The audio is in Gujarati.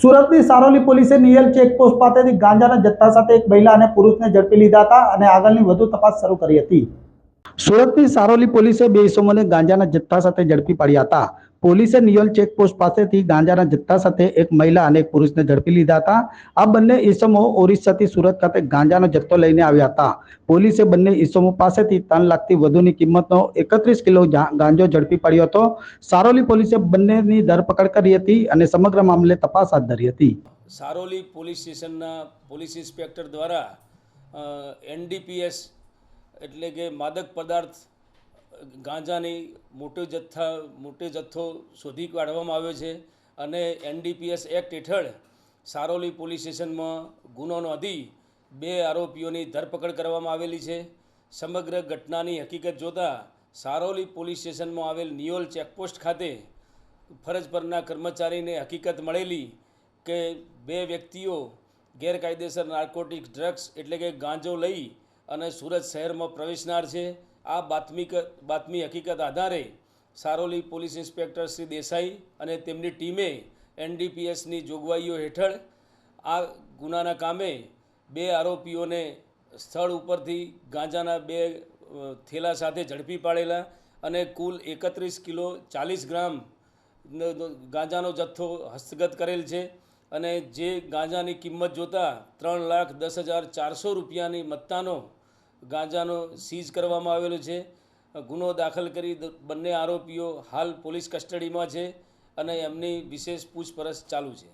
સુરતની સારોલી પોલીસે નિયલ ચેકપોસ્ટ પાસેથી ગાંજાના જથ્થા સાથે એક મહિલા અને પુરુષને ઝડપી લીધા હતા અને આગળની વધુ તપાસ શરૂ કરી હતી। સુરતની સારોલી પોલીસે બે ઇસમોને ગાંજાના જથ્થા સાથે ઝડપી પાડ્યા હતા। પોલીસે નિયલ ચેકપોસ્ટ પાસેથી ગાંજાના જથ્થા સાથે એક મહિલા અને એક પુરુષને ઝડપી લીધા હતા। આ બંને ઇસમો ઓરિસ્સાથી સુરત ખાતે ગાંજાનો જથ્થો લઈને આવ્યા હતા। પોલીસે બંને ઇસમો પાસેથી 3 લાખથી વધુની કિંમતનો 31 કિલો ગાંજો ઝડપી પાડ્યો હતો। સારોલી પોલીસે બંનેની ધરપકડ કરી હતી અને સમગ્ર મામલે તપાસ હાથ ધરી હતી। સારોલી પોલીસ સ્ટેશનના પોલીસ ઇન્સ્પેક્ટર દ્વારા NDPS એટલે કે માદક પદાર્થ ગાંજાની મોટો જથ્થો શોધી કાઢવામાં આવ્યો છે અને NDPS એક્ટ હેઠળ સારોલી પોલીસ સ્ટેશનમાં ગુનો નોંધી 2 આરોપીઓની ધરપકડ કરવામાં આવેલી છે। સમગ્ર ઘટનાની હકીકત જોતાં સારોલી પોલીસ સ્ટેશનમાં આવેલ નિયોલ ચેકપોસ્ટ ખાતે ફરજ પરના કર્મચારીને હકીકત મળેલી કે 2 વ્યક્તિઓ ગેરકાયદેસર નાર્કોટિક્સ ડ્રગ્સ એટલે કે ગાંજો લઈ અને સુરત શહેરમાં પ્રવેશનાર છે। આ બાતમી હકીકત આધારે સારોલી પોલીસ ઇન્સ્પેક્ટર શ્રી દેસાઈ અને તેમની ટીમે NDPSની જોગવાઈઓ હેઠળ આ ગુનાના કામે 2 આરોપીઓને સ્થળ ઉપરથી ગાંજાના 2 થેલા સાથે ઝડપી પાડેલા અને કુલ 31 કિલો 40 ગ્રામ ગાંજાનો જથ્થો હસ્તગત કરેલ છે અને જે ગાંજાની કિંમત જોતાં 3,10,400 રૂપિયાની મત્તાનો ગાંજાનો સીઝ કરવામાં આવેલો છે। ગુનો દાખલ કરી બંને આરોપીઓ હાલ પોલીસ કસ્ટડીમાં છે અને એમની વિશેષ પૂછપરછ ચાલુ છે।